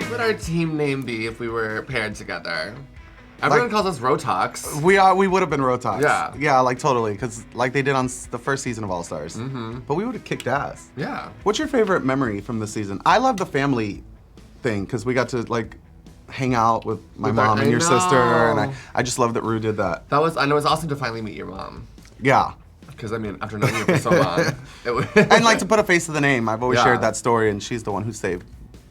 would our team name be if we were paired together? Everyone calls us Rotox. We would have been Rotox. Yeah. Yeah, like totally, because like they did on the first season of All Stars. But we would have kicked ass. Yeah. What's your favorite memory from this season? I love the family thing, because we got to like hang out with my mom and your sister, and I just love that Ru did that. I know it was awesome to finally meet your mom. Yeah. Because, I mean, after knowing you for so long. And like to put a face to the name. I've always Yeah. shared that story, and she's the one who saved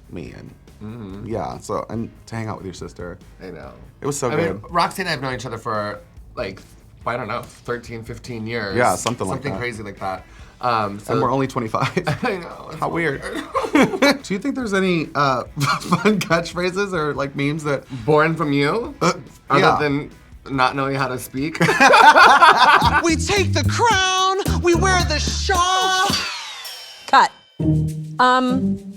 me. And yeah, so, and to hang out with your sister. I know. It was so I good. mean, Roxxxy and I have known each other for, like, I don't know, 13, 15 years. Yeah, something like that. Something crazy like that. And we're only 25. I know. How weird. Do you think there's any fun catchphrases or like memes that... Born from you? Other than not knowing how to speak? We take the crown, we wear the shawl. Cut.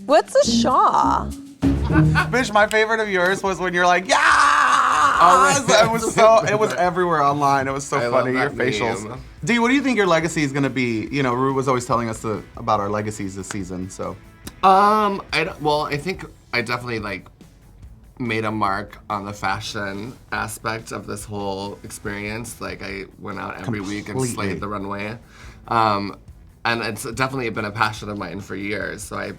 What's a shaw? Bitch, my favorite of yours was when you're like, yeah! Oh, it was everywhere online. It was so funny, your love that facials. meme. D, what do you think your legacy is gonna be? You know, Ru was always telling us about our legacies this season, so. I think I definitely like made a mark on the fashion aspect of this whole experience. Like I went out every week and slayed the runway. And it's definitely been a passion of mine for years, so I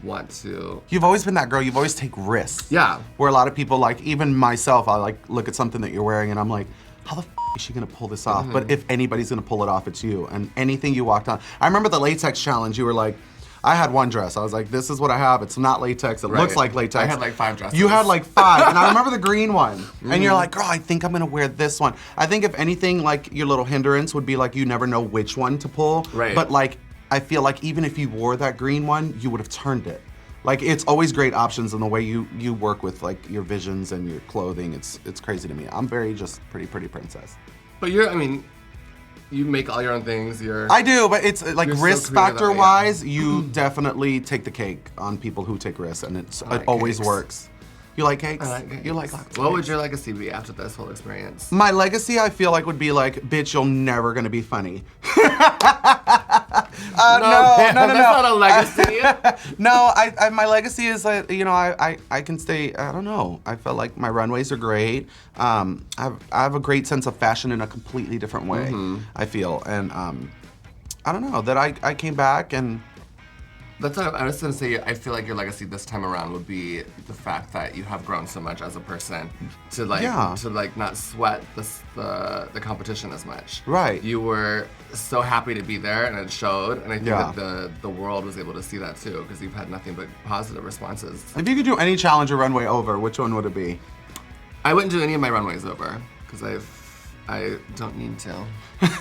want to... You've always been that girl, you've always take risks. Yeah. Where a lot of people, like, even myself, I like look at something that you're wearing and I'm like, how the is she gonna pull this off? But if anybody's gonna pull it off, it's you. And anything you walked on. I remember the latex challenge, you were like, I had one dress. I was like, this is what I have. It's not latex. It looks like latex. I had like 5 dresses. You had like 5. And I remember the green one. And you're like, girl, I think I'm going to wear this one. I think if anything, like your little hindrance would be like you never know which one to pull. Right. But like, I feel like even if you wore that green one, you would have turned it. Like, it's always great options in the way you work with like your visions and your clothing. It's crazy to me. I'm very just pretty princess. But you make all your own things. I do, but it's like You're so risk creative factor that way, wise, you definitely take the cake on people who take risks, and it always cakes. works. You like cakes? I like cakes. You like lots of What cakes. would your legacy be after this whole experience? My legacy, I feel like, would be like, bitch, you're never gonna be funny. Man, that's not a legacy. No, my legacy is that, you know, I can stay, I don't know. I felt like my runways are great. I have a great sense of fashion in a completely different way, I feel. And I don't know, that I came back and... That's what I was gonna say. I feel like your legacy this time around would be the fact that you have grown so much as a person to not sweat the competition as much. Right. You were so happy to be there, and it showed. And I think that the world was able to see that too, because you've had nothing but positive responses. If you could do any challenge or runway over, which one would it be? I wouldn't do any of my runways over because I don't need to.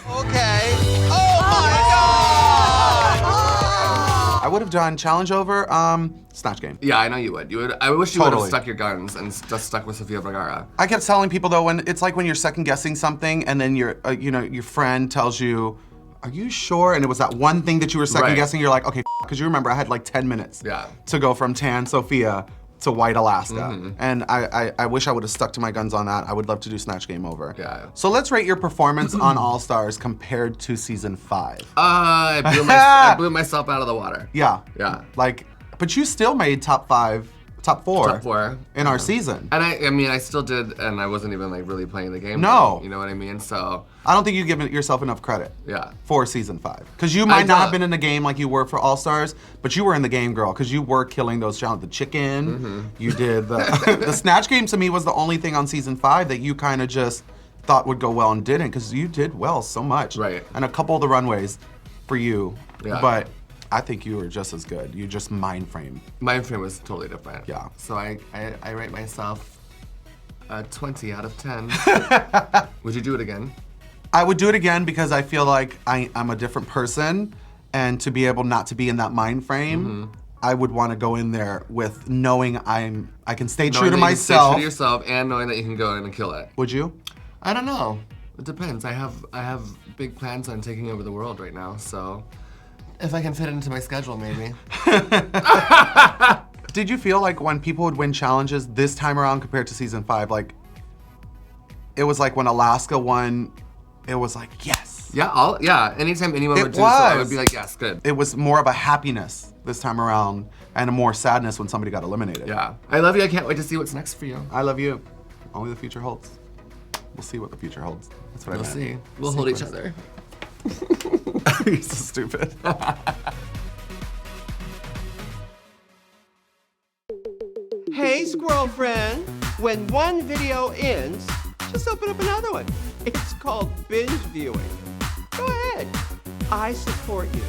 Okay. Oh my God! I would have done challenge over, Snatch Game. Yeah, I know you would. You would. I wish you would have Totally. stuck your guns and just stuck with Sofia Vergara. I kept telling people though, when it's like when you're second guessing something and then your friend tells you, are you sure? And it was that one thing that you were second guessing, you're like, okay, because you remember I had like 10 minutes to go from tan Sofia to white Alaska. And I wish I would have stuck to my guns on that. I would love to do Snatch Game over. Yeah. So let's rate your performance on All Stars compared to season 5. I blew myself out of the water. Yeah. Yeah. Like, but you still made top 4 Top 4 in our season. And I mean, I still did, and I wasn't even like really playing the game. No. You know what I mean? So. I don't think you've given yourself enough credit. Yeah. For season 5. Because you might not have been in the game like you were for All Stars, but you were in the game, girl, because you were killing those challenges. The chicken, you did the, the Snatch Game to me was the only thing on season 5 that you kind of just thought would go well and didn't, because you did well so much. Right. And a couple of the runways for you, Yeah. but I think you were just as good. You just mind framed. My frame was totally different. Yeah. So I rate myself a 20 out of 10. Would you do it again? I would do it again because I feel like I'm a different person, and to be able not to be in that mind frame, I would want to go in there with knowing I can stay true to myself. Stay true to yourself, and knowing that you can go in and kill it. Would you? I don't know. It depends. I have big plans on taking over the world right now, so if I can fit it into my schedule, maybe. Did you feel like when people would win challenges this time around compared to season 5, like it was like when Alaska won, it was like yes. Yeah, anytime anyone would do so, I would be like, yes, good. It was more of a happiness this time around, and more sadness when somebody got eliminated. Yeah. I love you. I can't wait to see what's next for you. I love you. Only the future holds. We'll see what the future holds. That's what I meant. We'll see. We'll hold each other. You're so stupid. Hey, squirrel friend. When one video ends, just open up another one. It's called binge viewing. Go ahead. I support you.